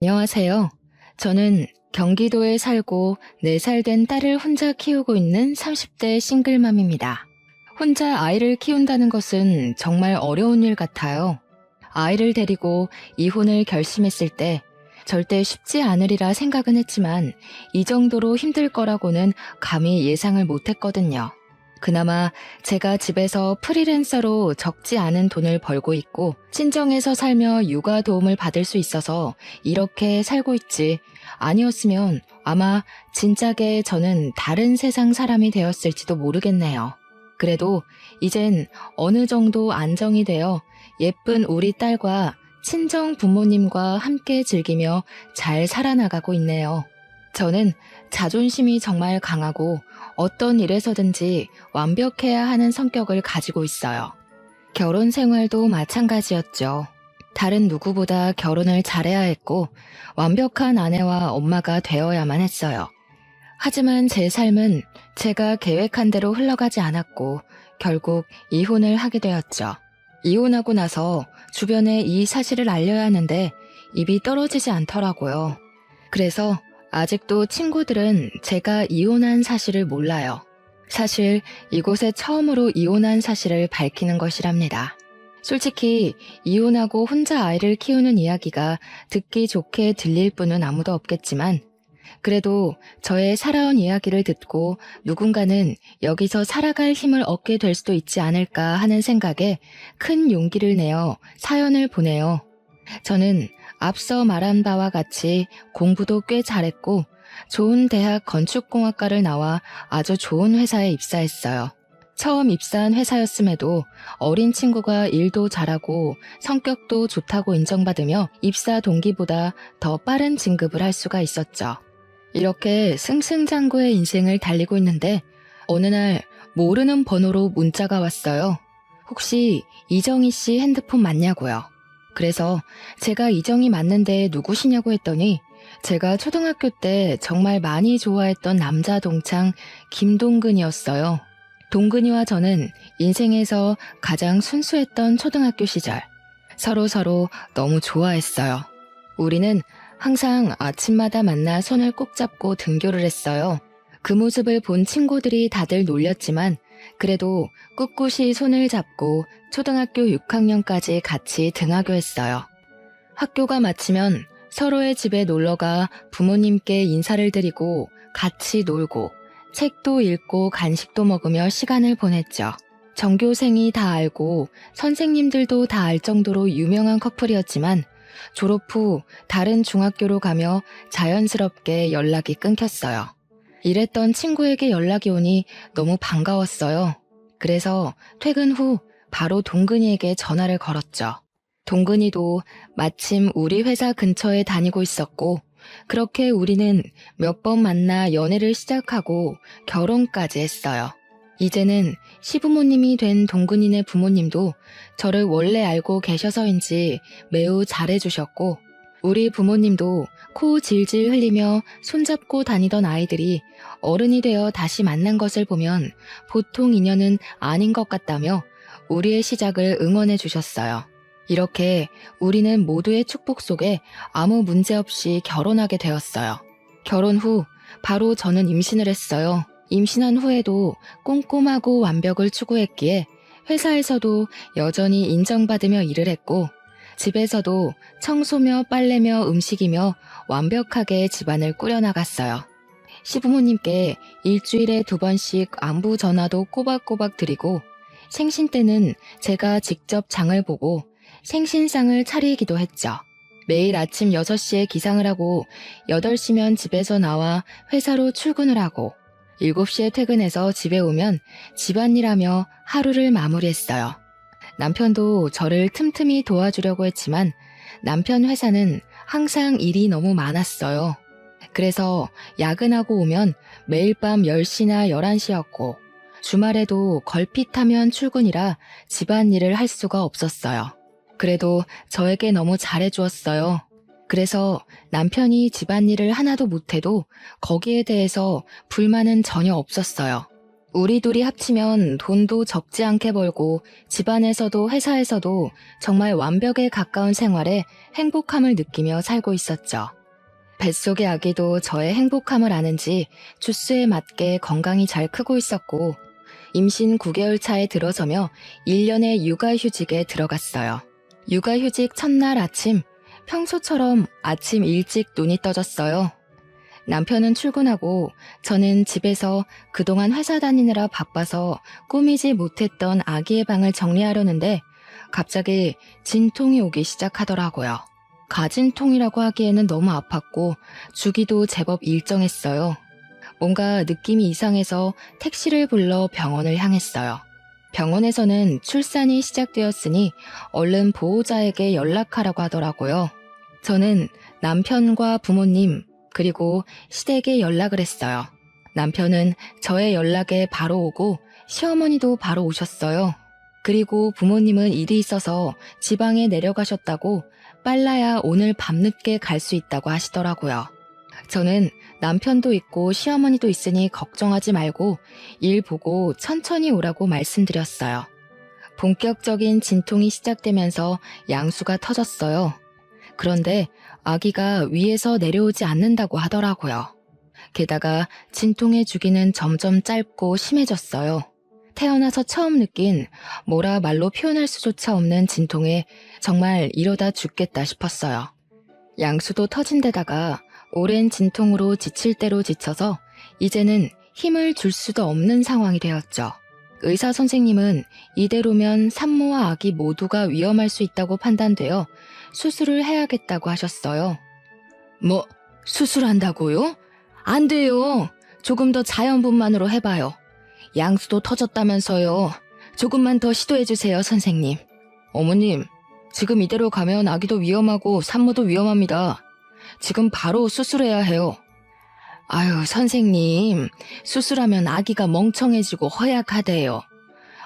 안녕하세요. 저는 경기도에 살고 4살 된 딸을 혼자 키우고 있는 30대 싱글맘입니다. 혼자 아이를 키운다는 것은 정말 어려운 일 같아요. 아이를 데리고 이혼을 결심했을 때 절대 쉽지 않으리라 생각은 했지만 이 정도로 힘들 거라고는 감히 예상을 못했거든요. 그나마 제가 집에서 프리랜서로 적지 않은 돈을 벌고 있고 친정에서 살며 육아 도움을 받을 수 있어서 이렇게 살고 있지, 아니었으면 아마 진작에 저는 다른 세상 사람이 되었을지도 모르겠네요. 그래도 이젠 어느 정도 안정이 되어 예쁜 우리 딸과 친정 부모님과 함께 즐기며 잘 살아나가고 있네요. 저는 자존심이 정말 강하고 어떤 일에서든지 완벽해야 하는 성격을 가지고 있어요. 결혼 생활도 마찬가지였죠. 다른 누구보다 결혼을 잘해야 했고 완벽한 아내와 엄마가 되어야만 했어요. 하지만 제 삶은 제가 계획한 대로 흘러가지 않았고 결국 이혼을 하게 되었죠. 이혼하고 나서 주변에 이 사실을 알려야 하는데 입이 떨어지지 않더라고요. 그래서 아직도 친구들은 제가 이혼한 사실을 몰라요. 사실 이곳에 처음으로 이혼한 사실을 밝히는 것이랍니다. 솔직히 이혼하고 혼자 아이를 키우는 이야기가 듣기 좋게 들릴 분은 아무도 없겠지만 그래도 저의 살아온 이야기를 듣고 누군가는 여기서 살아갈 힘을 얻게 될 수도 있지 않을까 하는 생각에 큰 용기를 내어 사연을 보내요. 저는 앞서 말한 바와 같이 공부도 꽤 잘했고 좋은 대학 건축공학과를 나와 아주 좋은 회사에 입사했어요. 처음 입사한 회사였음에도 어린 친구가 일도 잘하고 성격도 좋다고 인정받으며 입사 동기보다 더 빠른 진급을 할 수가 있었죠. 이렇게 승승장구의 인생을 달리고 있는데 어느 날 모르는 번호로 문자가 왔어요. 혹시 이정희 씨 핸드폰 맞냐고요. 그래서 제가 이정희 맞는데 누구시냐고 했더니 제가 초등학교 때 정말 많이 좋아했던 남자 동창 김동근이었어요. 동근이와 저는 인생에서 가장 순수했던 초등학교 시절. 서로 너무 좋아했어요. 우리는 항상 아침마다 만나 손을 꼭 잡고 등교를 했어요. 그 모습을 본 친구들이 다들 놀렸지만 그래도 꿋꿋이 손을 잡고 초등학교 6학년까지 같이 등하교했어요. 학교가 마치면 서로의 집에 놀러가 부모님께 인사를 드리고 같이 놀고 책도 읽고 간식도 먹으며 시간을 보냈죠. 전교생이 다 알고 선생님들도 다 알 정도로 유명한 커플이었지만 졸업 후 다른 중학교로 가며 자연스럽게 연락이 끊겼어요. 이랬던 친구에게 연락이 오니 너무 반가웠어요. 그래서 퇴근 후 바로 동근이에게 전화를 걸었죠. 동근이도 마침 우리 회사 근처에 다니고 있었고 그렇게 우리는 몇 번 만나 연애를 시작하고 결혼까지 했어요. 이제는 시부모님이 된 동근이네 부모님도 저를 원래 알고 계셔서인지 매우 잘해주셨고 우리 부모님도 코 질질 흘리며 손잡고 다니던 아이들이 어른이 되어 다시 만난 것을 보면 보통 인연은 아닌 것 같다며 우리의 시작을 응원해 주셨어요. 이렇게 우리는 모두의 축복 속에 아무 문제 없이 결혼하게 되었어요. 결혼 후 바로 저는 임신을 했어요. 임신한 후에도 꼼꼼하고 완벽을 추구했기에 회사에서도 여전히 인정받으며 일을 했고 집에서도 청소며 빨래며 음식이며 완벽하게 집안을 꾸려나갔어요. 시부모님께 일주일에 2번씩 안부 전화도 꼬박꼬박 드리고 생신 때는 제가 직접 장을 보고 생신상을 차리기도 했죠. 매일 아침 6시에 기상을 하고 8시면 집에서 나와 회사로 출근을 하고 7시에 퇴근해서 집에 오면 집안일하며 하루를 마무리했어요. 남편도 저를 틈틈이 도와주려고 했지만 남편 회사는 항상 일이 너무 많았어요. 그래서 야근하고 오면 매일 밤 10시나 11시였고 주말에도 걸핏하면 출근이라 집안일을 할 수가 없었어요. 그래도 저에게 너무 잘해주었어요. 그래서 남편이 집안일을 하나도 못해도 거기에 대해서 불만은 전혀 없었어요. 우리 둘이 합치면 돈도 적지 않게 벌고 집안에서도 회사에서도 정말 완벽에 가까운 생활에 행복함을 느끼며 살고 있었죠. 뱃속의 아기도 저의 행복함을 아는지 주스에 맞게 건강히 잘 크고 있었고 임신 9개월 차에 들어서며 1년의 육아휴직에 들어갔어요. 육아휴직 첫날 아침, 평소처럼 아침 일찍 눈이 떠졌어요. 남편은 출근하고 저는 집에서 그동안 회사 다니느라 바빠서 꾸미지 못했던 아기의 방을 정리하려는데 갑자기 진통이 오기 시작하더라고요. 가진통이라고 하기에는 너무 아팠고 주기도 제법 일정했어요. 뭔가 느낌이 이상해서 택시를 불러 병원을 향했어요. 병원에서는 출산이 시작되었으니 얼른 보호자에게 연락하라고 하더라고요. 저는 남편과 부모님 그리고 시댁에 연락을 했어요. 남편은 저의 연락에 바로 오고 시어머니도 바로 오셨어요. 그리고 부모님은 일이 있어서 지방에 내려가셨다고 빨라야 오늘 밤늦게 갈 수 있다고 하시더라고요. 저는 남편도 있고 시어머니도 있으니 걱정하지 말고 일 보고 천천히 오라고 말씀드렸어요. 본격적인 진통이 시작되면서 양수가 터졌어요. 그런데 아기가 위에서 내려오지 않는다고 하더라고요. 게다가 진통의 주기는 점점 짧고 심해졌어요. 태어나서 처음 느낀 뭐라 말로 표현할 수조차 없는 진통에 정말 이러다 죽겠다 싶었어요. 양수도 터진 데다가 오랜 진통으로 지칠 대로 지쳐서 이제는 힘을 줄 수도 없는 상황이 되었죠. 의사 선생님은 이대로면 산모와 아기 모두가 위험할 수 있다고 판단되어 수술을 해야겠다고 하셨어요. 뭐, 수술한다고요? 안 돼요. 조금 더 자연분만으로 해봐요. 양수도 터졌다면서요. 조금만 더 시도해주세요, 선생님. 어머님, 지금 이대로 가면 아기도 위험하고 산모도 위험합니다. 지금 바로 수술해야 해요. 아유, 선생님, 수술하면 아기가 멍청해지고 허약하대요.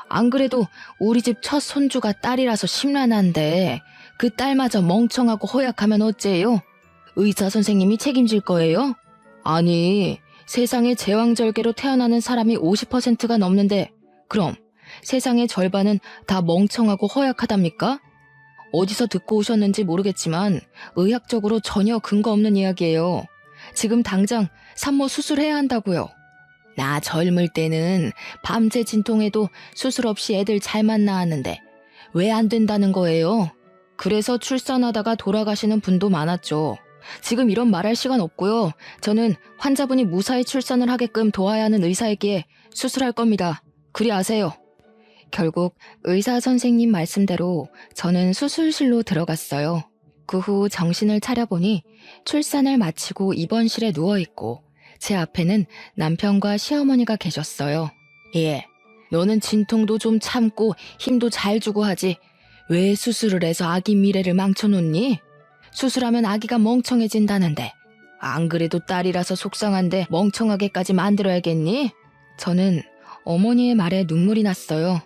안 그래도 우리 집 첫 손주가 딸이라서 심란한데 그 딸마저 멍청하고 허약하면 어째요? 의사 선생님이 책임질 거예요? 아니, 세상에 제왕절개로 태어나는 사람이 50%가 넘는데 그럼 세상의 절반은 다 멍청하고 허약하답니까? 어디서 듣고 오셨는지 모르겠지만 의학적으로 전혀 근거 없는 이야기예요. 지금 당장 산모 수술해야 한다고요. 나 젊을 때는 밤새 진통해도 수술 없이 애들 잘만 낳았는데 왜 안 된다는 거예요? 그래서 출산하다가 돌아가시는 분도 많았죠. 지금 이런 말할 시간 없고요. 저는 환자분이 무사히 출산을 하게끔 도와야 하는 의사이기에 수술할 겁니다. 그리 아세요. 결국 의사 선생님 말씀대로 저는 수술실로 들어갔어요. 그 후 정신을 차려보니 출산을 마치고 입원실에 누워있고 제 앞에는 남편과 시어머니가 계셨어요. 예, 너는 진통도 좀 참고 힘도 잘 주고 하지. 왜 수술을 해서 아기 미래를 망쳐놓니? 수술하면 아기가 멍청해진다는데 안 그래도 딸이라서 속상한데 멍청하게까지 만들어야겠니? 저는 어머니의 말에 눈물이 났어요.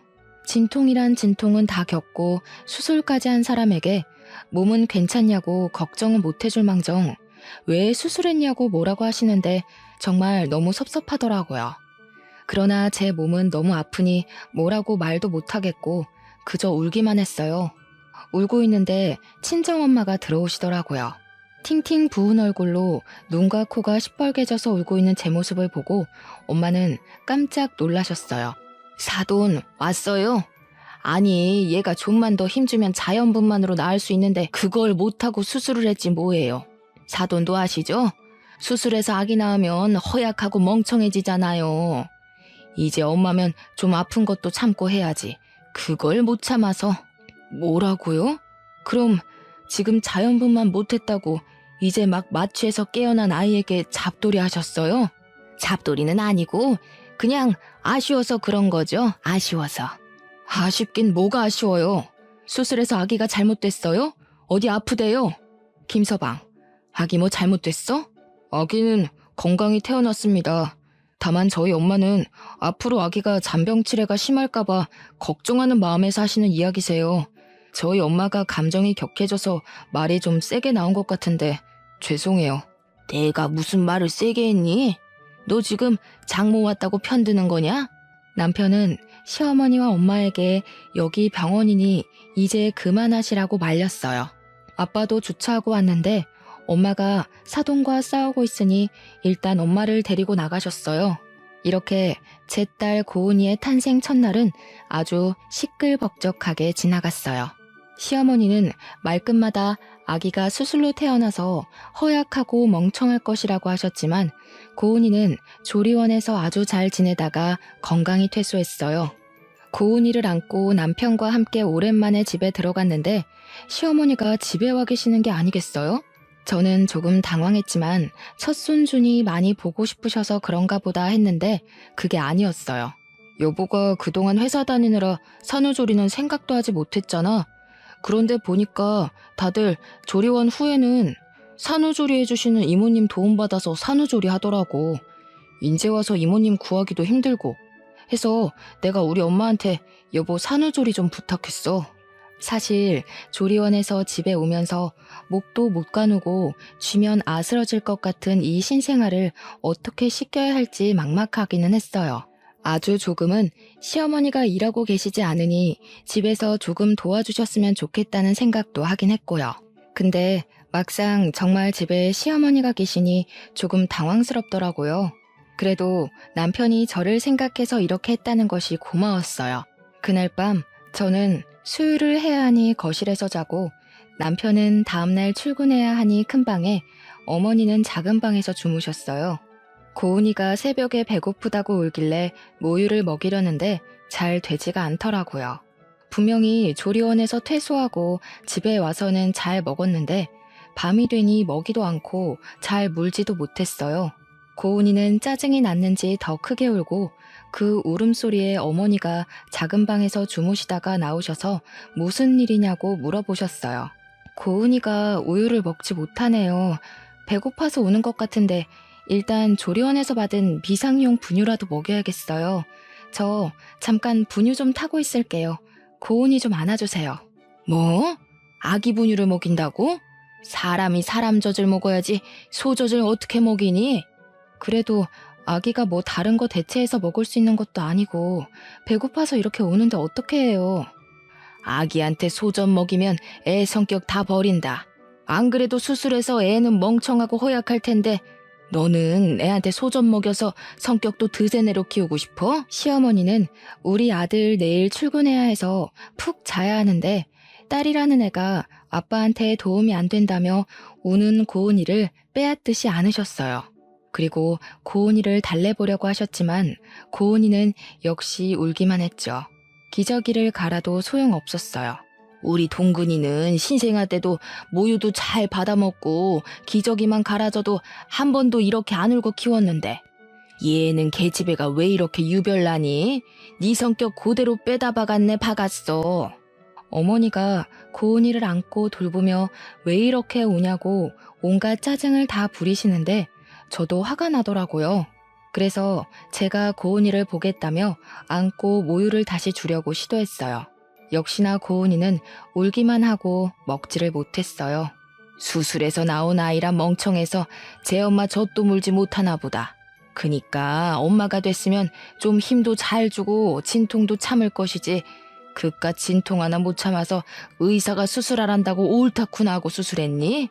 진통이란 진통은 다 겪고 수술까지 한 사람에게 몸은 괜찮냐고 걱정은 못 해줄 망정 왜 수술했냐고 뭐라고 하시는데 정말 너무 섭섭하더라고요. 그러나 제 몸은 너무 아프니 뭐라고 말도 못하겠고 그저 울기만 했어요. 울고 있는데 친정엄마가 들어오시더라고요. 팅팅 부은 얼굴로 눈과 코가 시뻘개져서 울고 있는 제 모습을 보고 엄마는 깜짝 놀라셨어요. 사돈 왔어요? 아니, 얘가 좀만 더 힘주면 자연분만으로 나을 수 있는데 그걸 못하고 수술을 했지 뭐예요. 사돈도 아시죠? 수술해서 아기 낳으면 허약하고 멍청해지잖아요. 이제 엄마면 좀 아픈 것도 참고 해야지. 그걸 못 참아서. 뭐라고요? 그럼 지금 자연분만 못했다고 이제 막 마취해서 깨어난 아이에게 잡돌이 하셨어요? 잡돌이는 아니고 그냥 아쉬워서 그런 거죠. 아쉬워서. 아쉽긴 뭐가 아쉬워요. 수술해서 아기가 잘못됐어요? 어디 아프대요? 김서방, 아기 뭐 잘못됐어? 아기는 건강히 태어났습니다. 다만 저희 엄마는 앞으로 아기가 잔병치레가 심할까봐 걱정하는 마음에 사시는 이야기세요. 저희 엄마가 감정이 격해져서 말이 좀 세게 나온 것 같은데 죄송해요. 내가 무슨 말을 세게 했니? 너 지금 장모 왔다고 편드는 거냐? 남편은 시어머니와 엄마에게 여기 병원이니 이제 그만하시라고 말렸어요. 아빠도 주차하고 왔는데 엄마가 사돈과 싸우고 있으니 일단 엄마를 데리고 나가셨어요. 이렇게 제 딸 고은이의 탄생 첫날은 아주 시끌벅적하게 지나갔어요. 시어머니는 말끝마다 아기가 수술로 태어나서 허약하고 멍청할 것이라고 하셨지만 고은이는 조리원에서 아주 잘 지내다가 건강히 퇴소했어요. 고은이를 안고 남편과 함께 오랜만에 집에 들어갔는데 시어머니가 집에 와 계시는 게 아니겠어요? 저는 조금 당황했지만 첫 손준이 많이 보고 싶으셔서 그런가 보다 했는데 그게 아니었어요. 여보가 그동안 회사 다니느라 산후조리는 생각도 하지 못했잖아. 그런데 보니까 다들 조리원 후에는 산후조리 해주시는 이모님 도움받아서 산후조리 하더라고. 인제 와서 이모님 구하기도 힘들고 해서 내가 우리 엄마한테 여보 산후조리 좀 부탁했어. 사실 조리원에서 집에 오면서 목도 못 가누고 쥐면 아스러질 것 같은 이 신생아를 어떻게 씻겨야 할지 막막하기는 했어요. 아주 조금은 시어머니가 일하고 계시지 않으니 집에서 조금 도와주셨으면 좋겠다는 생각도 하긴 했고요. 근데 막상 정말 집에 시어머니가 계시니 조금 당황스럽더라고요. 그래도 남편이 저를 생각해서 이렇게 했다는 것이 고마웠어요. 그날 밤 저는 수유를 해야 하니 거실에서 자고 남편은 다음날 출근해야 하니 큰 방에, 어머니는 작은 방에서 주무셨어요. 고은이가 새벽에 배고프다고 울길래 모유를 먹이려는데 잘 되지가 않더라고요. 분명히 조리원에서 퇴소하고 집에 와서는 잘 먹었는데 밤이 되니 먹이도 않고 잘 물지도 못했어요. 고은이는 짜증이 났는지 더 크게 울고 그 울음소리에 어머니가 작은 방에서 주무시다가 나오셔서 무슨 일이냐고 물어보셨어요. 고은이가 우유를 먹지 못하네요. 배고파서 우는 것 같은데 일단 조리원에서 받은 비상용 분유라도 먹여야겠어요. 저 잠깐 분유 좀 타고 있을게요. 고은이 좀 안아주세요. 뭐? 아기 분유를 먹인다고? 사람이 사람 젖을 먹어야지 소젖을 어떻게 먹이니? 그래도 아기가 뭐 다른 거 대체해서 먹을 수 있는 것도 아니고 배고파서 이렇게 우는데 어떻게 해요? 아기한테 소젖 먹이면 애 성격 다 버린다. 안 그래도 수술해서 애는 멍청하고 허약할 텐데 너는 애한테 소젖 먹여서 성격도 드세네로 키우고 싶어? 시어머니는 우리 아들 내일 출근해야 해서 푹 자야 하는데 딸이라는 애가 아빠한테 도움이 안 된다며 우는 고은이를 빼앗듯이 안으셨어요. 그리고 고은이를 달래보려고 하셨지만 고은이는 역시 울기만 했죠. 기저귀를 갈아도 소용없었어요. 우리 동근이는 신생아 때도 모유도 잘 받아먹고 기저귀만 갈아줘도 한 번도 이렇게 안 울고 키웠는데 얘는 계집애가 왜 이렇게 유별나니? 네 성격 그대로 빼다 박았네 박았어. 어머니가 고은이를 안고 돌보며 왜 이렇게 우냐고 온갖 짜증을 다 부리시는데 저도 화가 나더라고요. 그래서 제가 고은이를 보겠다며 안고 모유를 다시 주려고 시도했어요. 역시나 고은이는 울기만 하고 먹지를 못했어요. 수술해서 나온 아이라 멍청해서 제 엄마 젖도 물지 못하나 보다. 그니까 엄마가 됐으면 좀 힘도 잘 주고 진통도 참을 것이지 그깟 진통 하나 못 참아서 의사가 수술하란다고 옳다쿠나 하고 수술했니?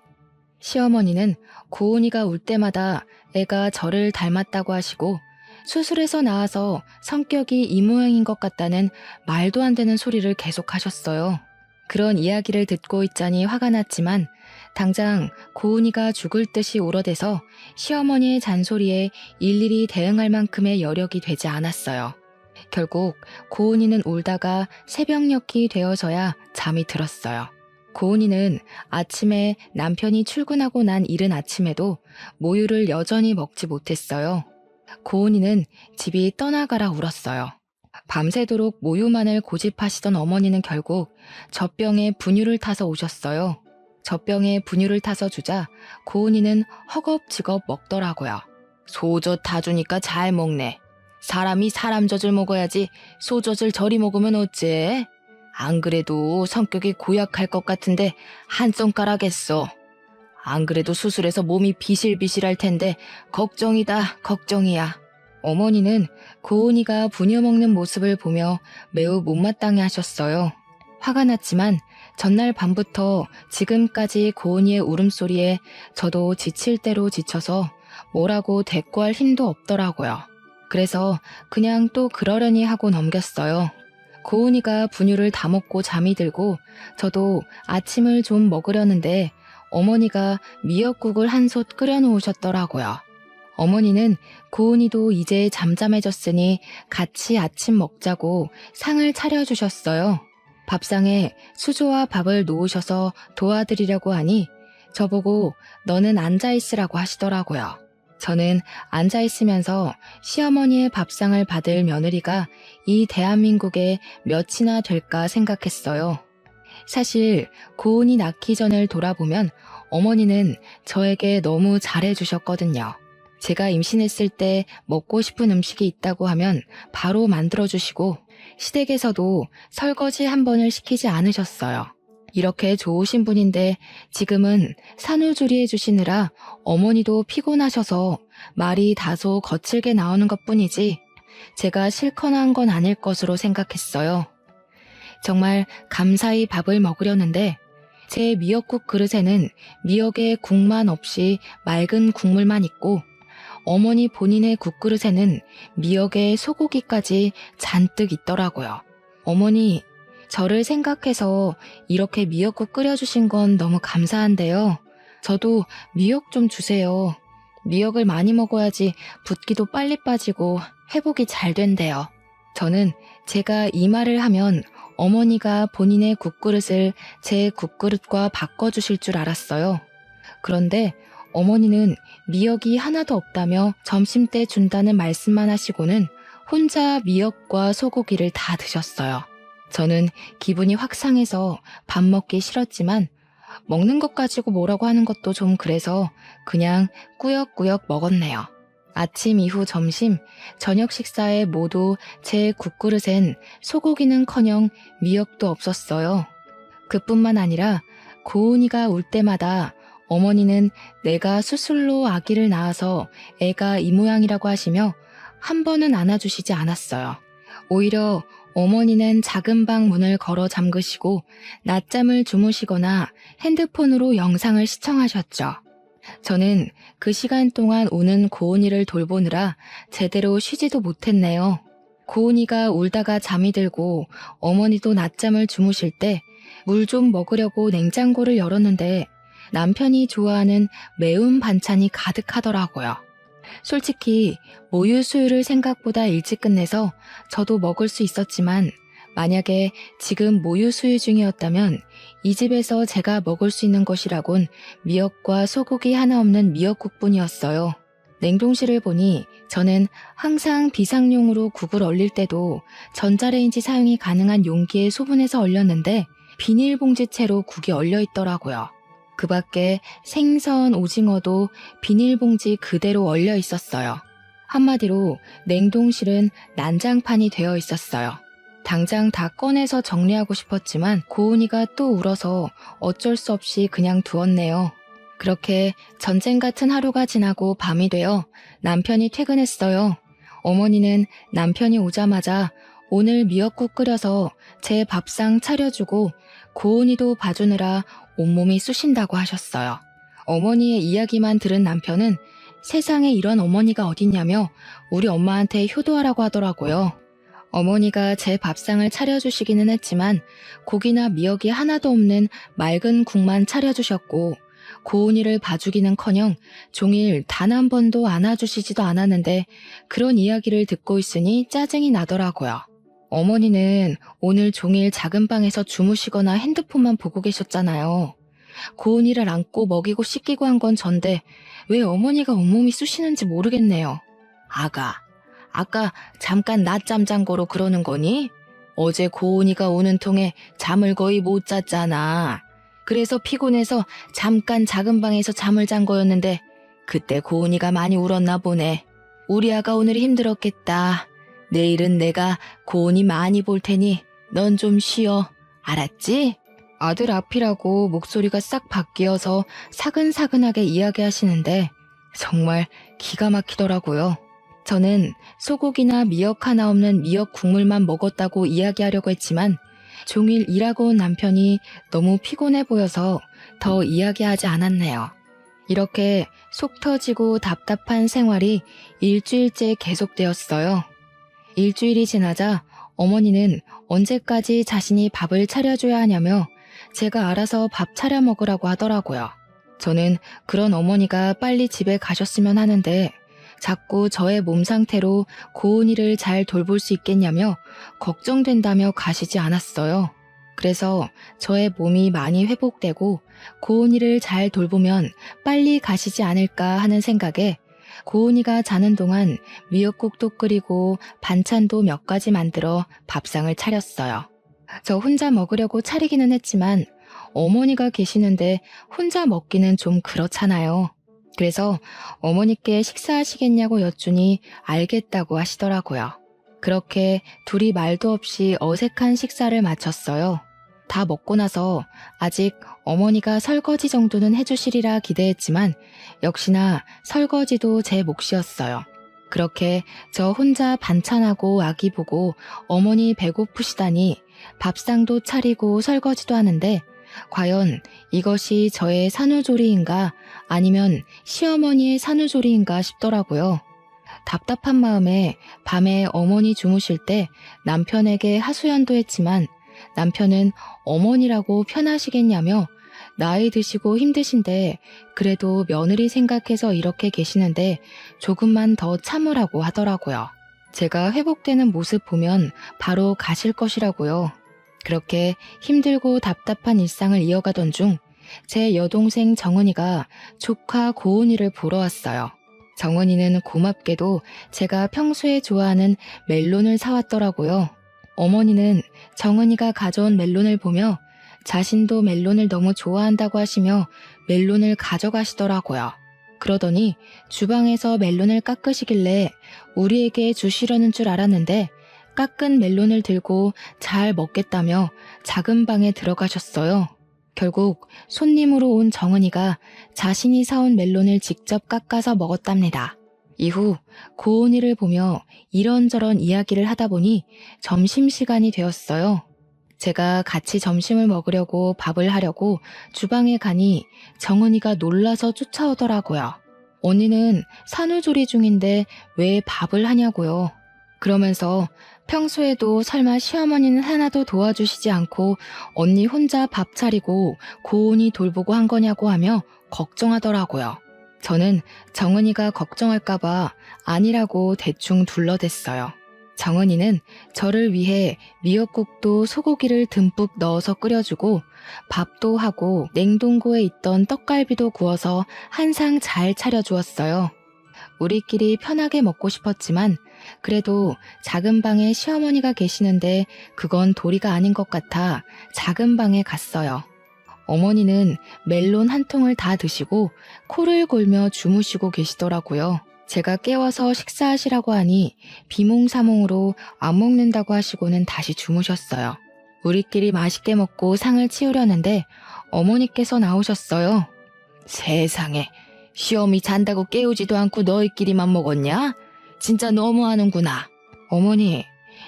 시어머니는 고은이가 울 때마다 애가 저를 닮았다고 하시고 수술해서 나와서 성격이 이 모양인 것 같다는 말도 안 되는 소리를 계속하셨어요. 그런 이야기를 듣고 있자니 화가 났지만 당장 고은이가 죽을 듯이 울어대서 시어머니의 잔소리에 일일이 대응할 만큼의 여력이 되지 않았어요. 결국 고은이는 울다가 새벽녘이 되어서야 잠이 들었어요. 고은이는 아침에 남편이 출근하고 난 이른 아침에도 모유를 여전히 먹지 못했어요. 고은이는 집이 떠나가라 울었어요. 밤새도록 모유만을 고집하시던 어머니는 결국 젖병에 분유를 타서 오셨어요. 젖병에 분유를 타서 주자 고은이는 허겁지겁 먹더라고요. 소젖 다 주니까 잘 먹네. 사람이 사람 젖을 먹어야지 소젖을 저리 먹으면 어째? 안 그래도 성격이 고약할 것 같은데 한 손가락 했어. 안 그래도 수술해서 몸이 비실비실할 텐데 걱정이다 걱정이야. 어머니는 고은이가 부녀먹는 모습을 보며 매우 못마땅해 하셨어요. 화가 났지만 전날 밤부터 지금까지 고은이의 울음소리에 저도 지칠 대로 지쳐서 뭐라고 대꾸할 힘도 없더라고요. 그래서 그냥 또 그러려니 하고 넘겼어요. 고은이가 분유를 다 먹고 잠이 들고 저도 아침을 좀 먹으려는데 어머니가 미역국을 한 솥 끓여 놓으셨더라고요. 어머니는 고은이도 이제 잠잠해졌으니 같이 아침 먹자고 상을 차려주셨어요. 밥상에 수저와 밥을 놓으셔서 도와드리려고 하니 저보고 너는 앉아있으라고 하시더라고요. 저는 앉아있으면서 시어머니의 밥상을 받을 며느리가 이 대한민국에 몇이나 될까 생각했어요. 사실 고은이 낳기 전을 돌아보면 어머니는 저에게 너무 잘해주셨거든요. 제가 임신했을 때 먹고 싶은 음식이 있다고 하면 바로 만들어주시고 시댁에서도 설거지 한 번을 시키지 않으셨어요. 이렇게 좋으신 분인데 지금은 산후조리해 주시느라 어머니도 피곤하셔서 말이 다소 거칠게 나오는 것뿐이지 제가 싫거나 한 건 아닐 것으로 생각했어요. 정말 감사히 밥을 먹으려는데 제 미역국 그릇에는 미역에 국만 없이 맑은 국물만 있고 어머니 본인의 국그릇에는 미역에 소고기까지 잔뜩 있더라고요. 어머니, 저를 생각해서 이렇게 미역국 끓여주신 건 너무 감사한데요. 저도 미역 좀 주세요. 미역을 많이 먹어야지 붓기도 빨리 빠지고 회복이 잘 된대요. 저는 제가 이 말을 하면 어머니가 본인의 국그릇을 제 국그릇과 바꿔주실 줄 알았어요. 그런데 어머니는 미역이 하나도 없다며 점심때 준다는 말씀만 하시고는 혼자 미역과 소고기를 다 드셨어요. 저는 기분이 확 상해서 밥 먹기 싫었지만 먹는 것 가지고 뭐라고 하는 것도 좀 그래서 그냥 꾸역꾸역 먹었네요. 아침 이후 점심, 저녁 식사에 모두 제 국그릇엔 소고기는커녕 미역도 없었어요. 그뿐만 아니라 고은이가 울 때마다 어머니는 내가 수술로 아기를 낳아서 애가 이 모양이라고 하시며 한 번은 안아주시지 않았어요. 오히려 어머니는 작은 방 문을 걸어 잠그시고 낮잠을 주무시거나 핸드폰으로 영상을 시청하셨죠. 저는 그 시간 동안 우는 고은이를 돌보느라 제대로 쉬지도 못했네요. 고은이가 울다가 잠이 들고 어머니도 낮잠을 주무실 때 물 좀 먹으려고 냉장고를 열었는데 남편이 좋아하는 매운 반찬이 가득하더라고요. 솔직히 모유 수유를 생각보다 일찍 끝내서 저도 먹을 수 있었지만 만약에 지금 모유 수유 중이었다면 이 집에서 제가 먹을 수 있는 것이라곤 미역과 소고기 하나 없는 미역국뿐이었어요. 냉동실을 보니 저는 항상 비상용으로 국을 얼릴 때도 전자레인지 사용이 가능한 용기에 소분해서 얼렸는데 비닐봉지채로 국이 얼려 있더라고요. 그 밖에 생선, 오징어도 비닐봉지 그대로 얼려 있었어요. 한마디로 냉동실은 난장판이 되어 있었어요. 당장 다 꺼내서 정리하고 싶었지만 고은이가 또 울어서 어쩔 수 없이 그냥 두었네요. 그렇게 전쟁 같은 하루가 지나고 밤이 되어 남편이 퇴근했어요. 어머니는 남편이 오자마자 오늘 미역국 끓여서 제 밥상 차려주고 고은이도 봐주느라 온몸이 쑤신다고 하셨어요. 어머니의 이야기만 들은 남편은 세상에 이런 어머니가 어딨냐며 우리 엄마한테 효도하라고 하더라고요. 어머니가 제 밥상을 차려주시기는 했지만 고기나 미역이 하나도 없는 맑은 국만 차려주셨고 고은이를 봐주기는커녕 종일 단 한 번도 안아주시지도 않았는데 그런 이야기를 듣고 있으니 짜증이 나더라고요. 어머니는 오늘 종일 작은 방에서 주무시거나 핸드폰만 보고 계셨잖아요. 고은이를 안고 먹이고 씻기고 한 건 전데 왜 어머니가 온몸이 쑤시는지 모르겠네요. 아까 잠깐 낮잠 잔 거로 그러는 거니? 어제 고은이가 오는 통에 잠을 거의 못 잤잖아. 그래서 피곤해서 잠깐 작은 방에서 잠을 잔 거였는데 그때 고은이가 많이 울었나 보네. 우리 아가 오늘 힘들었겠다. 내일은 내가 고은이 많이 볼 테니 넌 좀 쉬어. 알았지? 아들 앞이라고 목소리가 싹 바뀌어서 사근사근하게 이야기하시는데 정말 기가 막히더라고요. 저는 소고기나 미역 하나 없는 미역 국물만 먹었다고 이야기하려고 했지만 종일 일하고 온 남편이 너무 피곤해 보여서 더 이야기하지 않았네요. 이렇게 속 터지고 답답한 생활이 일주일째 계속되었어요. 일주일이 지나자 어머니는 언제까지 자신이 밥을 차려줘야 하냐며 제가 알아서 밥 차려 먹으라고 하더라고요. 저는 그런 어머니가 빨리 집에 가셨으면 하는데 자꾸 저의 몸 상태로 고은이를 잘 돌볼 수 있겠냐며 걱정된다며 가시지 않았어요. 그래서 저의 몸이 많이 회복되고 고은이를 잘 돌보면 빨리 가시지 않을까 하는 생각에 고은이가 자는 동안 미역국도 끓이고 반찬도 몇 가지 만들어 밥상을 차렸어요. 저 혼자 먹으려고 차리기는 했지만 어머니가 계시는데 혼자 먹기는 좀 그렇잖아요. 그래서 어머니께 식사하시겠냐고 여쭈니 알겠다고 하시더라고요. 그렇게 둘이 말도 없이 어색한 식사를 마쳤어요. 다 먹고 나서 아직 어머니가 설거지 정도는 해주시리라 기대했지만 역시나 설거지도 제 몫이었어요. 그렇게 저 혼자 반찬하고 아기 보고 어머니 배고프시다니 밥상도 차리고 설거지도 하는데 과연 이것이 저의 산후조리인가 아니면 시어머니의 산후조리인가 싶더라고요. 답답한 마음에 밤에 어머니 주무실 때 남편에게 하소연도 했지만 남편은 어머니라고 편하시겠냐며 나이 드시고 힘드신데 그래도 며느리 생각해서 이렇게 계시는데 조금만 더 참으라고 하더라고요. 제가 회복되는 모습 보면 바로 가실 것이라고요. 그렇게 힘들고 답답한 일상을 이어가던 중 제 여동생 정은이가 조카 고은이를 보러 왔어요. 정은이는 고맙게도 제가 평소에 좋아하는 멜론을 사왔더라고요. 어머니는 정은이가 가져온 멜론을 보며 자신도 멜론을 너무 좋아한다고 하시며 멜론을 가져가시더라고요. 그러더니 주방에서 멜론을 깎으시길래 우리에게 주시려는 줄 알았는데 깎은 멜론을 들고 잘 먹겠다며 작은 방에 들어가셨어요. 결국 손님으로 온 정은이가 자신이 사온 멜론을 직접 깎아서 먹었답니다. 이후 고은이를 보며 이런저런 이야기를 하다 보니 점심시간이 되었어요. 제가 같이 점심을 먹으려고 밥을 하려고 주방에 가니 정은이가 놀라서 쫓아오더라고요. 언니는 산후조리 중인데 왜 밥을 하냐고요. 그러면서 평소에도 설마 시어머니는 하나도 도와주시지 않고 언니 혼자 밥 차리고 고은이 돌보고 한 거냐고 하며 걱정하더라고요. 저는 정은이가 걱정할까봐 아니라고 대충 둘러댔어요. 정은이는 저를 위해 미역국도 소고기를 듬뿍 넣어서 끓여주고 밥도 하고 냉동고에 있던 떡갈비도 구워서 한 상 잘 차려주었어요. 우리끼리 편하게 먹고 싶었지만 그래도 작은 방에 시어머니가 계시는데 그건 도리가 아닌 것 같아 작은 방에 갔어요. 어머니는 멜론 한 통을 다 드시고 코를 골며 주무시고 계시더라고요. 제가 깨워서 식사하시라고 하니 비몽사몽으로 안 먹는다고 하시고는 다시 주무셨어요. 우리끼리 맛있게 먹고 상을 치우려는데 어머니께서 나오셨어요. 세상에, 시어미 잔다고 깨우지도 않고 너희끼리만 먹었냐? 진짜 너무하는구나. 어머니,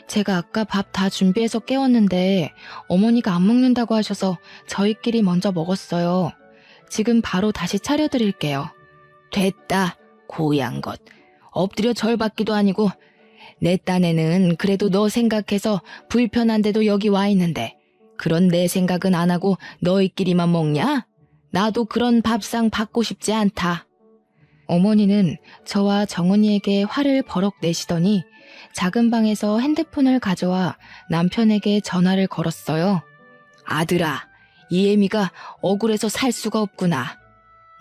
제가 아까 밥 다 준비해서 깨웠는데 어머니가 안 먹는다고 하셔서 저희끼리 먼저 먹었어요. 지금 바로 다시 차려드릴게요. 됐다, 고양 것. 엎드려 절 받기도 아니고 내 딴에는 그래도 너 생각해서 불편한데도 여기 와 있는데 그런 내 생각은 안 하고 너희끼리만 먹냐? 나도 그런 밥상 받고 싶지 않다. 어머니는 저와 정은이에게 화를 버럭 내시더니 작은 방에서 핸드폰을 가져와 남편에게 전화를 걸었어요. 아들아, 이 애미가 억울해서 살 수가 없구나.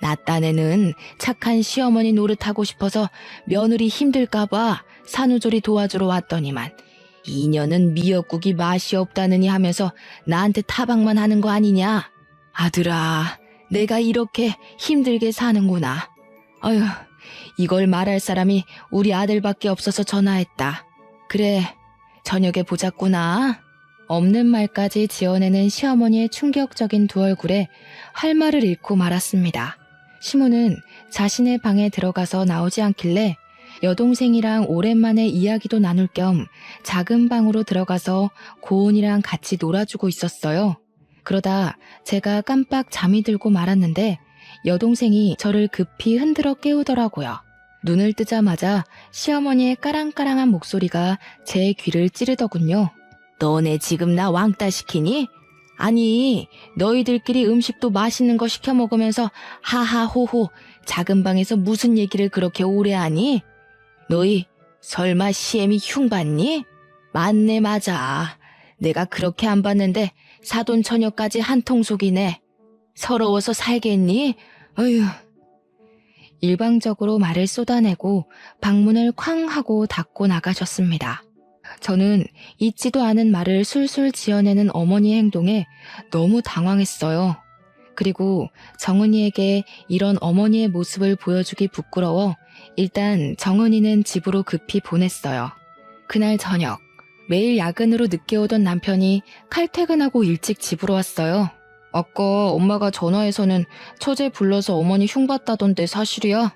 나 딴에는 착한 시어머니 노릇하고 싶어서 며느리 힘들까봐 산후조리 도와주러 왔더니만 이년은 미역국이 맛이 없다느니 하면서 나한테 타박만 하는 거 아니냐. 아들아, 내가 이렇게 힘들게 사는구나. 어휴, 이걸 말할 사람이 우리 아들밖에 없어서 전화했다. 그래, 저녁에 보자꾸나. 없는 말까지 지어내는 시어머니의 충격적인 두 얼굴에 할 말을 잃고 말았습니다. 시모는 자신의 방에 들어가서 나오지 않길래 여동생이랑 오랜만에 이야기도 나눌 겸 작은 방으로 들어가서 고은이랑 같이 놀아주고 있었어요. 그러다 제가 깜빡 잠이 들고 말았는데 여동생이 저를 급히 흔들어 깨우더라고요. 눈을 뜨자마자 시어머니의 까랑까랑한 목소리가 제 귀를 찌르더군요. 너네 지금 나 왕따 시키니? 아니, 너희들끼리 음식도 맛있는 거 시켜 먹으면서 하하호호 작은 방에서 무슨 얘기를 그렇게 오래 하니? 너희 설마 시애미 흉 봤니? 맞네 맞아. 내가 그렇게 안 봤는데 사돈 처녀까지 한통속이네. 서러워서 살겠니? 어휴. 일방적으로 말을 쏟아내고 방문을 쾅 하고 닫고 나가셨습니다. 저는 잊지도 않은 말을 술술 지어내는 어머니의 행동에 너무 당황했어요. 그리고 정은이에게 이런 어머니의 모습을 보여주기 부끄러워 일단 정은이는 집으로 급히 보냈어요. 그날 저녁, 매일 야근으로 늦게 오던 남편이 칼퇴근하고 일찍 집으로 왔어요. 아까 엄마가 전화해서는 처제 불러서 어머니 흉봤다던데 사실이야?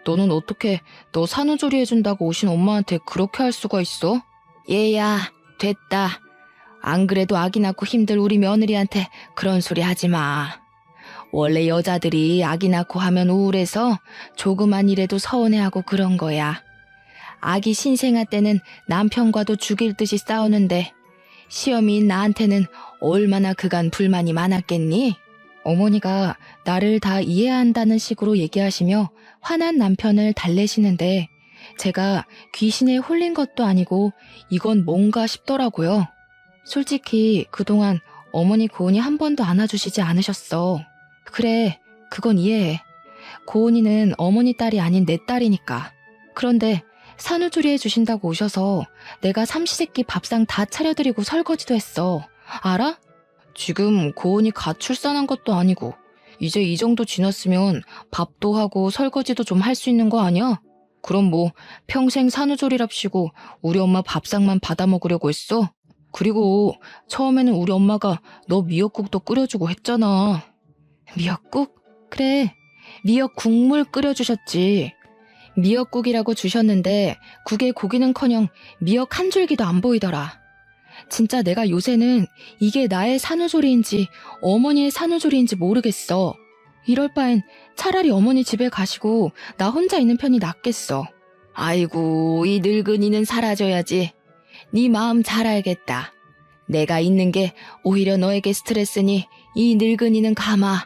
너는 어떻게 너 산후조리 해준다고 오신 엄마한테 그렇게 할 수가 있어? 얘야, 됐다. 안 그래도 아기 낳고 힘들 우리 며느리한테 그런 소리 하지 마. 원래 여자들이 아기 낳고 하면 우울해서 조그만 일에도 서운해하고 그런 거야. 아기 신생아 때는 남편과도 죽일 듯이 싸우는데 시어미인 나한테는 얼마나 그간 불만이 많았겠니? 어머니가 나를 다 이해한다는 식으로 얘기하시며 화난 남편을 달래시는데 제가 귀신에 홀린 것도 아니고 이건 뭔가 싶더라고요. 솔직히 그동안 어머니 고은이 한 번도 안아주시지 않으셨어. 그래, 그건 이해해. 고은이는 어머니 딸이 아닌 내 딸이니까. 그런데 산후조리 해주신다고 오셔서 내가 삼시세끼 밥상 다 차려드리고 설거지도 했어. 알아? 지금 고은이 갓 출산한 것도 아니고 이제 이 정도 지났으면 밥도 하고 설거지도 좀 할 수 있는 거 아니야? 그럼 뭐 평생 산후조리랍시고 우리 엄마 밥상만 받아 먹으려고 했어? 그리고 처음에는 우리 엄마가 너 미역국도 끓여주고 했잖아. 미역국? 그래, 미역 국물 끓여주셨지. 미역국이라고 주셨는데 국에 고기는커녕 미역 한 줄기도 안 보이더라. 진짜 내가 요새는 이게 나의 산후조리인지 어머니의 산후조리인지 모르겠어. 이럴 바엔 차라리 어머니 집에 가시고 나 혼자 있는 편이 낫겠어. 아이고, 이 늙은이는 사라져야지. 네 마음 잘 알겠다. 내가 있는 게 오히려 너에게 스트레스니 이 늙은이는 가마.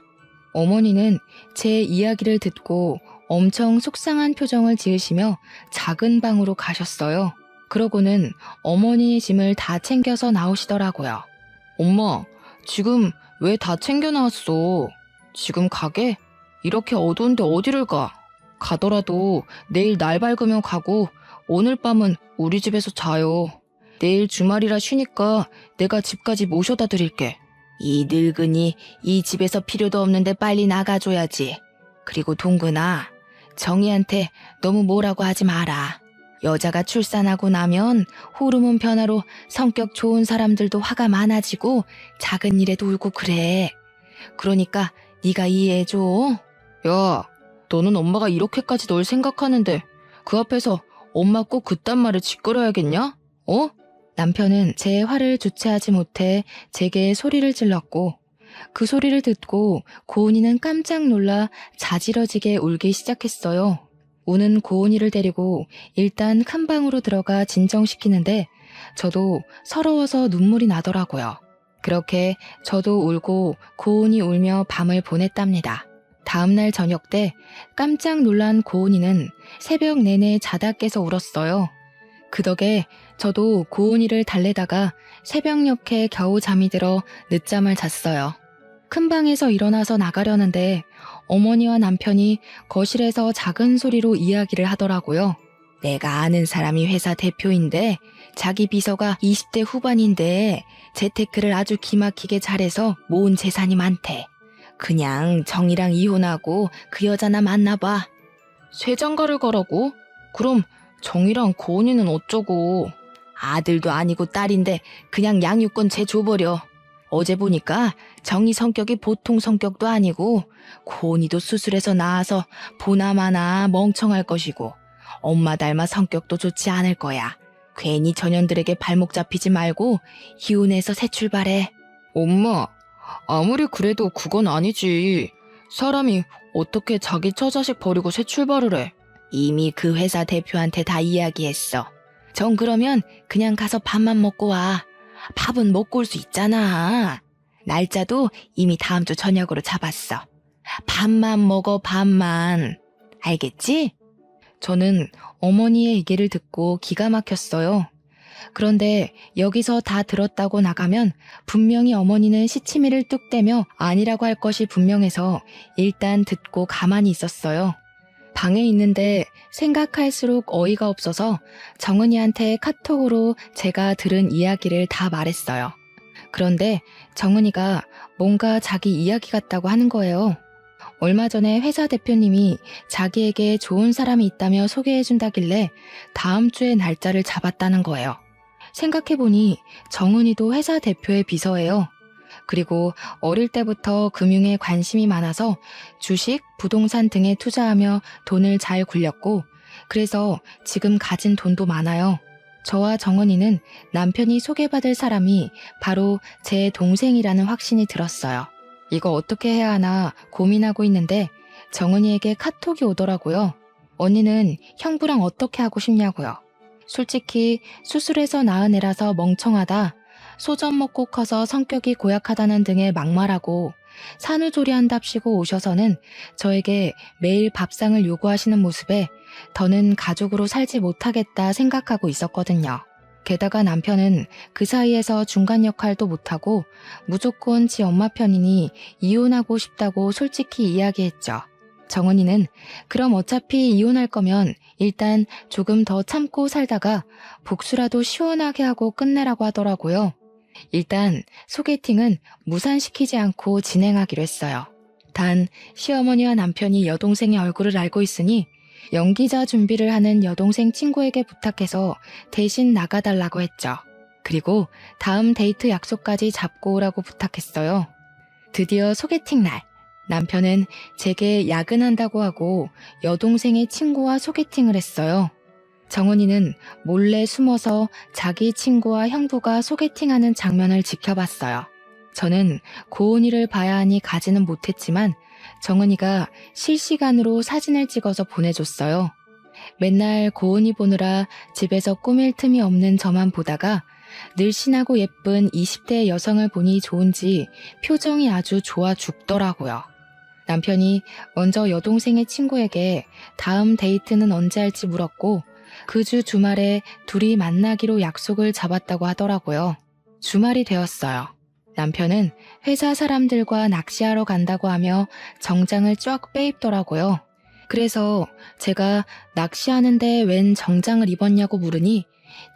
어머니는 제 이야기를 듣고 엄청 속상한 표정을 지으시며 작은 방으로 가셨어요. 그러고는 어머니의 짐을 다 챙겨서 나오시더라고요. 엄마, 지금 왜 다 챙겨 나왔어? 지금 가게? 이렇게 어두운데 어디를 가? 가더라도 내일 날 밝으면 가고 오늘 밤은 우리 집에서 자요. 내일 주말이라 쉬니까 내가 집까지 모셔다 드릴게. 이 늙은이 이 집에서 필요도 없는데 빨리 나가줘야지. 그리고 동근아, 정희한테 너무 뭐라고 하지 마라. 여자가 출산하고 나면 호르몬 변화로 성격 좋은 사람들도 화가 많아지고 작은 일에도 울고 그래. 그러니까 네가 이해해줘. 야, 너는 엄마가 이렇게까지 널 생각하는데 그 앞에서 엄마 꼭 그딴 말을 짓거려야겠냐? 어? 남편은 제 화를 주체하지 못해 제게 소리를 질렀고 그 소리를 듣고 고은이는 깜짝 놀라 자지러지게 울기 시작했어요. 우는 고은이를 데리고 일단 큰 방으로 들어가 진정시키는데 저도 서러워서 눈물이 나더라고요. 그렇게 저도 울고 고은이 울며 밤을 보냈답니다. 다음날 저녁 때 깜짝 놀란 고은이는 새벽 내내 자다 깨서 울었어요. 그 덕에 저도 고은이를 달래다가 새벽녘에 겨우 잠이 들어 늦잠을 잤어요. 큰 방에서 일어나서 나가려는데 어머니와 남편이 거실에서 작은 소리로 이야기를 하더라고요. 내가 아는 사람이 회사 대표인데 자기 비서가 20대 후반인데 재테크를 아주 기막히게 잘해서 모은 재산이 많대. 그냥 정이랑 이혼하고 그 여자나 만나봐. 쇠장가를 가라고? 그럼 정이랑 고은이는 어쩌고. 아들도 아니고 딸인데 그냥 양육권 쟤 줘버려. 어제 보니까 정이 성격이 보통 성격도 아니고 고은이도 수술해서 나아서 보나마나 멍청할 것이고 엄마 닮아 성격도 좋지 않을 거야. 괜히 전현들에게 발목 잡히지 말고 이혼해서 새 출발해. 엄마, 아무리 그래도 그건 아니지. 사람이 어떻게 자기 처자식 버리고 새 출발을 해? 이미 그 회사 대표한테 다 이야기했어. 전 그러면 그냥 가서 밥만 먹고 와. 밥은 먹고 올 수 있잖아. 날짜도 이미 다음 주 저녁으로 잡았어. 밥만 먹어, 밥만. 알겠지? 저는 어머니의 얘기를 듣고 기가 막혔어요. 그런데 여기서 다 들었다고 나가면 분명히 어머니는 시치미를 뚝 떼며 아니라고 할 것이 분명해서 일단 듣고 가만히 있었어요. 방에 있는데 생각할수록 어이가 없어서 정은이한테 카톡으로 제가 들은 이야기를 다 말했어요. 그런데 정은이가 뭔가 자기 이야기 같다고 하는 거예요. 얼마 전에 회사 대표님이 자기에게 좋은 사람이 있다며 소개해준다길래 다음 주에 날짜를 잡았다는 거예요. 생각해보니 정은이도 회사 대표의 비서예요. 그리고 어릴 때부터 금융에 관심이 많아서 주식, 부동산 등에 투자하며 돈을 잘 굴렸고 그래서 지금 가진 돈도 많아요. 저와 정은이는 남편이 소개받을 사람이 바로 제 동생이라는 확신이 들었어요. 이거 어떻게 해야 하나 고민하고 있는데 정은이에게 카톡이 오더라고요. 언니는 형부랑 어떻게 하고 싶냐고요. 솔직히 수술해서 낳은 애라서 멍청하다. 소젖 먹고 커서 성격이 고약하다는 등의 막말하고 산후조리한답시고 오셔서는 저에게 매일 밥상을 요구하시는 모습에 더는 가족으로 살지 못하겠다 생각하고 있었거든요. 게다가 남편은 그 사이에서 중간 역할도 못하고 무조건 지 엄마 편이니 이혼하고 싶다고 솔직히 이야기했죠. 정은이는 그럼 어차피 이혼할 거면 일단 조금 더 참고 살다가 복수라도 시원하게 하고 끝내라고 하더라고요. 일단 소개팅은 무산시키지 않고 진행하기로 했어요. 단 시어머니와 남편이 여동생의 얼굴을 알고 있으니 연기자 준비를 하는 여동생 친구에게 부탁해서 대신 나가달라고 했죠. 그리고 다음 데이트 약속까지 잡고 오라고 부탁했어요. 드디어 소개팅 날. 남편은 제게 야근한다고 하고 여동생의 친구와 소개팅을 했어요. 정은이는 몰래 숨어서 자기 친구와 형부가 소개팅하는 장면을 지켜봤어요. 저는 고은이를 봐야 하니 가지는 못했지만 정은이가 실시간으로 사진을 찍어서 보내줬어요. 맨날 고은이 보느라 집에서 꾸밀 틈이 없는 저만 보다가 늘씬하고 예쁜 20대 여성을 보니 좋은지 표정이 아주 좋아 죽더라고요. 남편이 먼저 여동생의 친구에게 다음 데이트는 언제 할지 물었고 그 주 주말에 둘이 만나기로 약속을 잡았다고 하더라고요. 주말이 되었어요. 남편은 회사 사람들과 낚시하러 간다고 하며 정장을 쫙 빼입더라고요. 그래서 제가 낚시하는데 웬 정장을 입었냐고 물으니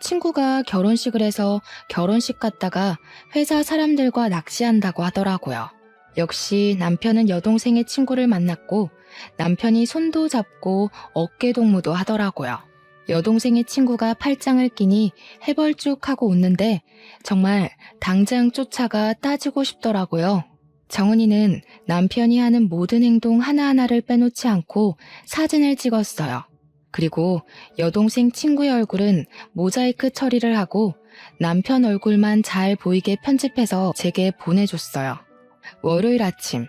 친구가 결혼식을 해서 결혼식 갔다가 회사 사람들과 낚시한다고 하더라고요. 역시 남편은 여동생의 친구를 만났고 남편이 손도 잡고 어깨 동무도 하더라고요. 여동생의 친구가 팔짱을 끼니 해벌쭉하고 웃는데 정말 당장 쫓아가 따지고 싶더라고요. 정은이는 남편이 하는 모든 행동 하나하나를 빼놓지 않고 사진을 찍었어요. 그리고 여동생 친구의 얼굴은 모자이크 처리를 하고 남편 얼굴만 잘 보이게 편집해서 제게 보내줬어요. 월요일 아침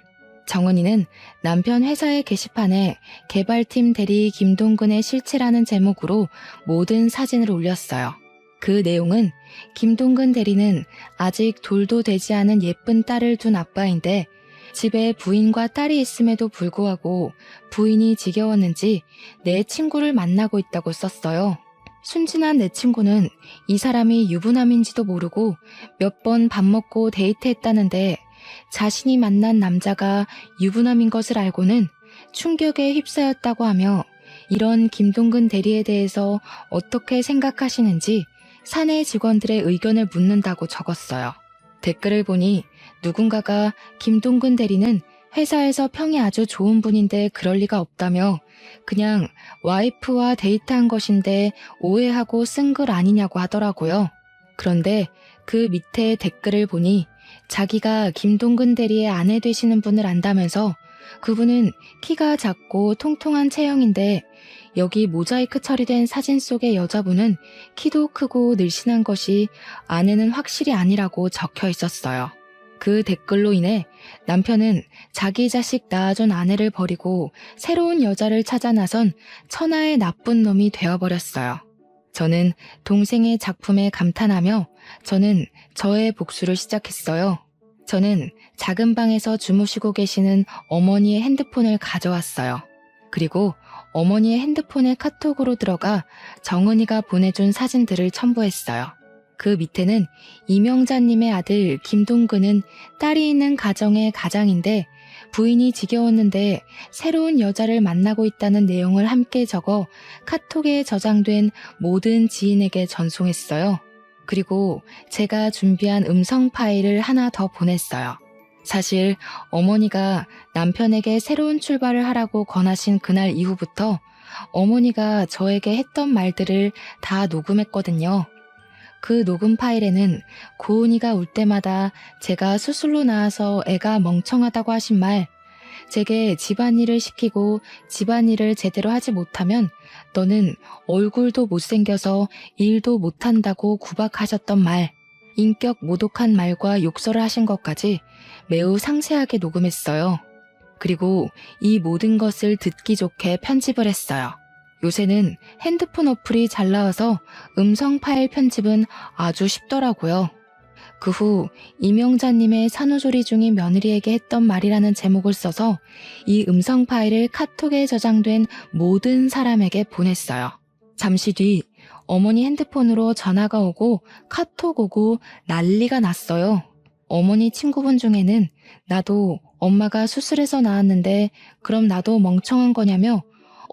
정은이는 남편 회사의 게시판에 개발팀 대리 김동근의 실체라는 제목으로 모든 사진을 올렸어요. 그 내용은 김동근 대리는 아직 돌도 되지 않은 예쁜 딸을 둔 아빠인데 집에 부인과 딸이 있음에도 불구하고 부인이 지겨웠는지 내 친구를 만나고 있다고 썼어요. 순진한 내 친구는 이 사람이 유부남인지도 모르고 몇 번 밥 먹고 데이트했다는데 자신이 만난 남자가 유부남인 것을 알고는 충격에 휩싸였다고 하며 이런 김동근 대리에 대해서 어떻게 생각하시는지 사내 직원들의 의견을 묻는다고 적었어요. 댓글을 보니 누군가가 김동근 대리는 회사에서 평이 아주 좋은 분인데 그럴 리가 없다며 그냥 와이프와 데이트한 것인데 오해하고 쓴 글 아니냐고 하더라고요. 그런데 그 밑에 댓글을 보니 자기가 김동근 대리의 아내 되시는 분을 안다면서 그분은 키가 작고 통통한 체형인데 여기 모자이크 처리된 사진 속의 여자분은 키도 크고 늘씬한 것이 아내는 확실히 아니라고 적혀 있었어요. 그 댓글로 인해 남편은 자기 자식 낳아준 아내를 버리고 새로운 여자를 찾아 나선 천하의 나쁜 놈이 되어버렸어요. 저는 동생의 작품에 감탄하며 저는 저의 복수를 시작했어요. 저는 작은 방에서 주무시고 계시는 어머니의 핸드폰을 가져왔어요. 그리고 어머니의 핸드폰에 카톡으로 들어가 정은이가 보내준 사진들을 첨부했어요. 그 밑에는 이명자님의 아들 김동근은 딸이 있는 가정의 가장인데 부인이 지겨웠는데 새로운 여자를 만나고 있다는 내용을 함께 적어 카톡에 저장된 모든 지인에게 전송했어요. 그리고 제가 준비한 음성 파일을 하나 더 보냈어요. 사실 어머니가 남편에게 새로운 출발을 하라고 권하신 그날 이후부터 어머니가 저에게 했던 말들을 다 녹음했거든요. 그 녹음 파일에는 고은이가 울 때마다 제가 수술로 나와서 애가 멍청하다고 하신 말, 제게 집안일을 시키고 집안일을 제대로 하지 못하면 너는 얼굴도 못생겨서 일도 못한다고 구박하셨던 말, 인격 모독한 말과 욕설을 하신 것까지 매우 상세하게 녹음했어요. 그리고 이 모든 것을 듣기 좋게 편집을 했어요. 요새는 핸드폰 어플이 잘 나와서 음성 파일 편집은 아주 쉽더라고요. 그 후 이명자님의 산후조리 중인 며느리에게 했던 말이라는 제목을 써서 이 음성 파일을 카톡에 저장된 모든 사람에게 보냈어요. 잠시 뒤 어머니 핸드폰으로 전화가 오고 카톡 오고 난리가 났어요. 어머니 친구분 중에는 나도 엄마가 수술해서 나왔는데 그럼 나도 멍청한 거냐며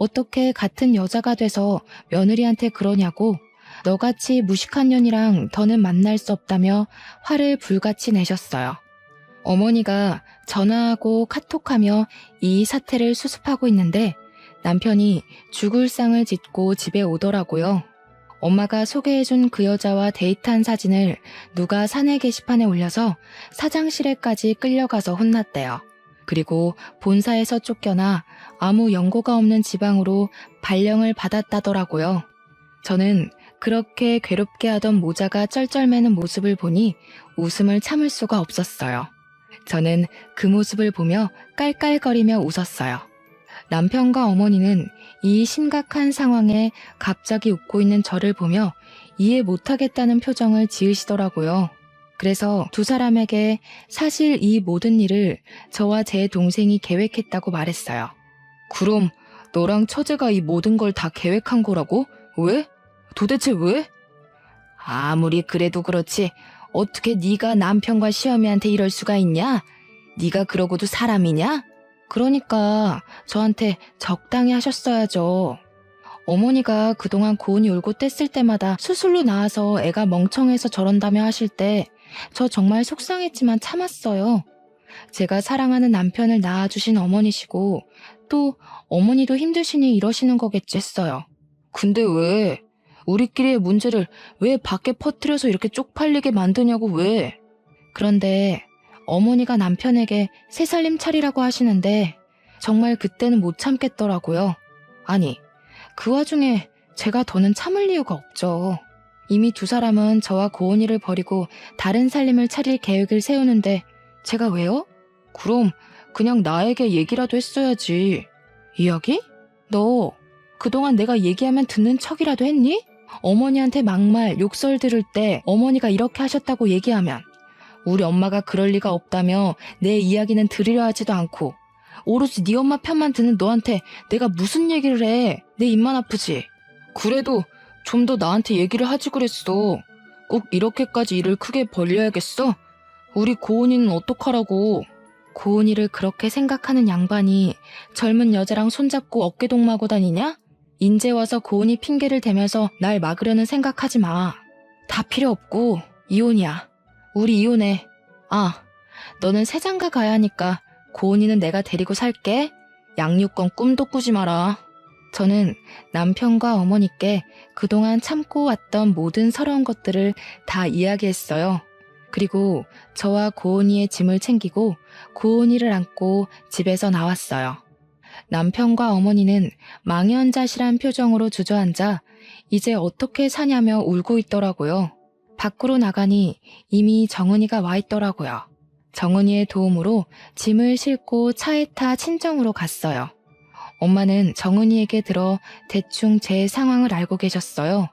어떻게 같은 여자가 돼서 며느리한테 그러냐고 너같이 무식한 년이랑 더는 만날 수 없다며 화를 불같이 내셨어요. 어머니가 전화하고 카톡하며 이 사태를 수습하고 있는데 남편이 죽을 상을 짓고 집에 오더라고요. 엄마가 소개해준 그 여자와 데이트한 사진을 누가 사내 게시판에 올려서 사장실에까지 끌려가서 혼났대요. 그리고 본사에서 쫓겨나 아무 연고가 없는 지방으로 발령을 받았다더라고요. 저는 그렇게 괴롭게 하던 모자가 쩔쩔매는 모습을 보니 웃음을 참을 수가 없었어요. 저는 그 모습을 보며 깔깔거리며 웃었어요. 남편과 어머니는 이 심각한 상황에 갑자기 웃고 있는 저를 보며 이해 못하겠다는 표정을 지으시더라고요. 그래서 두 사람에게 사실 이 모든 일을 저와 제 동생이 계획했다고 말했어요. 그럼 너랑 처제가 이 모든 걸 다 계획한 거라고? 왜? 도대체 왜? 아무리 그래도 그렇지 어떻게 네가 남편과 시어미한테 이럴 수가 있냐? 네가 그러고도 사람이냐? 그러니까 저한테 적당히 하셨어야죠. 어머니가 그동안 고은이 울고 뗐을 때마다 수술로 나와서 애가 멍청해서 저런다며 하실 때 저 정말 속상했지만 참았어요. 제가 사랑하는 남편을 낳아주신 어머니시고 또 어머니도 힘드시니 이러시는 거겠지 했어요. 근데 왜? 우리끼리의 문제를 왜 밖에 퍼뜨려서 이렇게 쪽팔리게 만드냐고 왜? 그런데 어머니가 남편에게 새살림 차리라고 하시는데 정말 그때는 못 참겠더라고요. 아니, 그 와중에 제가 더는 참을 이유가 없죠. 이미 두 사람은 저와 고은이를 버리고 다른 살림을 차릴 계획을 세우는데 제가 왜요? 그럼 그냥 나에게 얘기라도 했어야지. 이야기? 너 그동안 내가 얘기하면 듣는 척이라도 했니? 어머니한테 막말, 욕설 들을 때 어머니가 이렇게 하셨다고 얘기하면 우리 엄마가 그럴 리가 없다며 내 이야기는 들으려 하지도 않고 오로지 네 엄마 편만 드는 너한테 내가 무슨 얘기를 해. 내 입만 아프지. 그래도 좀 더 나한테 얘기를 하지 그랬어. 꼭 이렇게까지 일을 크게 벌려야겠어? 우리 고은이는 어떡하라고. 고은이를 그렇게 생각하는 양반이 젊은 여자랑 손잡고 어깨동무하고 다니냐? 인제 와서 고은이 핑계를 대면서 날 막으려는 생각하지 마. 다 필요 없고 이혼이야. 우리 이혼해. 아, 너는 새장가 가야 하니까 고은이는 내가 데리고 살게. 양육권 꿈도 꾸지 마라. 저는 남편과 어머니께 그동안 참고 왔던 모든 서러운 것들을 다 이야기했어요. 그리고 저와 고은이의 짐을 챙기고 고은이를 안고 집에서 나왔어요. 남편과 어머니는 망연자실한 표정으로 주저앉아 이제 어떻게 사냐며 울고 있더라고요. 밖으로 나가니 이미 정은이가 와 있더라고요. 정은이의 도움으로 짐을 싣고 차에 타 친정으로 갔어요. 엄마는 정은이에게 들어 대충 제 상황을 알고 계셨어요.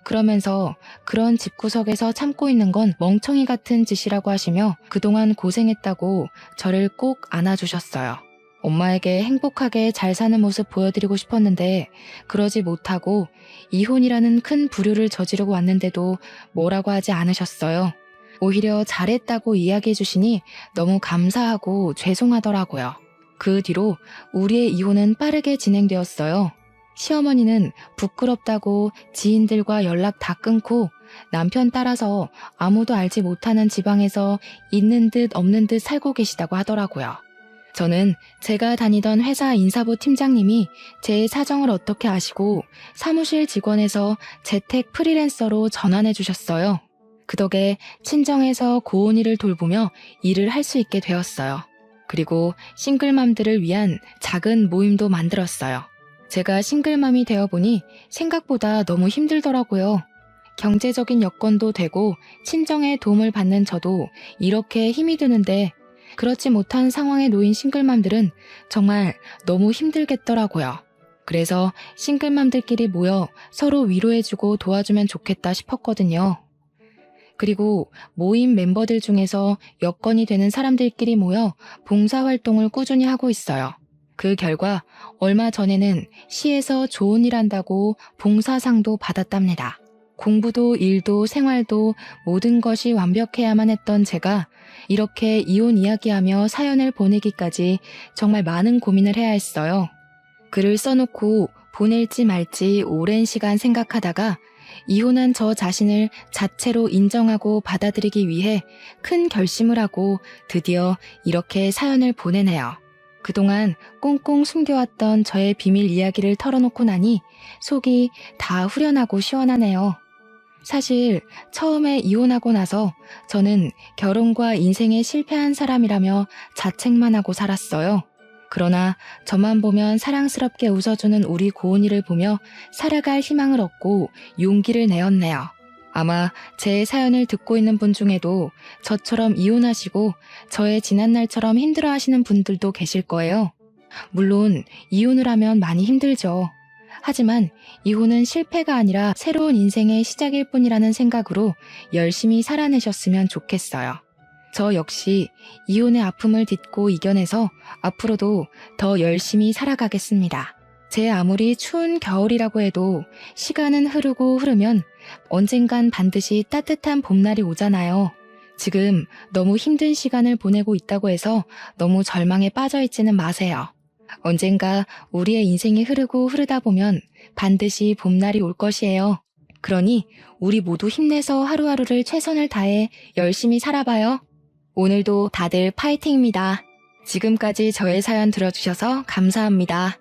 그러면서 그런 집구석에서 참고 있는 건 멍청이 같은 짓이라고 하시며 그동안 고생했다고 저를 꼭 안아주셨어요. 엄마에게 행복하게 잘 사는 모습 보여드리고 싶었는데 그러지 못하고 이혼이라는 큰 부류를 저지르고 왔는데도 뭐라고 하지 않으셨어요. 오히려 잘했다고 이야기해 주시니 너무 감사하고 죄송하더라고요. 그 뒤로 우리의 이혼은 빠르게 진행되었어요. 시어머니는 부끄럽다고 지인들과 연락 다 끊고 남편 따라서 아무도 알지 못하는 지방에서 있는 듯 없는 듯 살고 계시다고 하더라고요. 저는 제가 다니던 회사 인사부 팀장님이 제 사정을 어떻게 아시고 사무실 직원에서 재택 프리랜서로 전환해 주셨어요. 그 덕에 친정에서 고은이를 돌보며 일을 할 수 있게 되었어요. 그리고 싱글맘들을 위한 작은 모임도 만들었어요. 제가 싱글맘이 되어보니 생각보다 너무 힘들더라고요. 경제적인 여건도 되고 친정의 도움을 받는 저도 이렇게 힘이 드는데 그렇지 못한 상황에 놓인 싱글맘들은 정말 너무 힘들겠더라고요. 그래서 싱글맘들끼리 모여 서로 위로해주고 도와주면 좋겠다 싶었거든요. 그리고 모임 멤버들 중에서 여건이 되는 사람들끼리 모여 봉사활동을 꾸준히 하고 있어요. 그 결과 얼마 전에는 시에서 좋은 일 한다고 봉사상도 받았답니다. 공부도 일도 생활도 모든 것이 완벽해야만 했던 제가 이렇게 이혼 이야기하며 사연을 보내기까지 정말 많은 고민을 해야 했어요. 글을 써놓고 보낼지 말지 오랜 시간 생각하다가 이혼한 저 자신을 자체로 인정하고 받아들이기 위해 큰 결심을 하고 드디어 이렇게 사연을 보내네요. 그동안 꽁꽁 숨겨왔던 저의 비밀 이야기를 털어놓고 나니 속이 다 후련하고 시원하네요. 사실 처음에 이혼하고 나서 저는 결혼과 인생에 실패한 사람이라며 자책만 하고 살았어요. 그러나 저만 보면 사랑스럽게 웃어주는 우리 고은이를 보며 살아갈 희망을 얻고 용기를 내었네요. 아마 제 사연을 듣고 있는 분 중에도 저처럼 이혼하시고 저의 지난날처럼 힘들어하시는 분들도 계실 거예요. 물론 이혼을 하면 많이 힘들죠. 하지만 이혼은 실패가 아니라 새로운 인생의 시작일 뿐이라는 생각으로 열심히 살아내셨으면 좋겠어요. 저 역시 이혼의 아픔을 딛고 이겨내서 앞으로도 더 열심히 살아가겠습니다. 제 아무리 추운 겨울이라고 해도 시간은 흐르고 흐르면 언젠간 반드시 따뜻한 봄날이 오잖아요. 지금 너무 힘든 시간을 보내고 있다고 해서 너무 절망에 빠져있지는 마세요. 언젠가 우리의 인생이 흐르고 흐르다 보면 반드시 봄날이 올 것이에요. 그러니 우리 모두 힘내서 하루하루를 최선을 다해 열심히 살아봐요. 오늘도 다들 파이팅입니다. 지금까지 저의 사연 들어주셔서 감사합니다.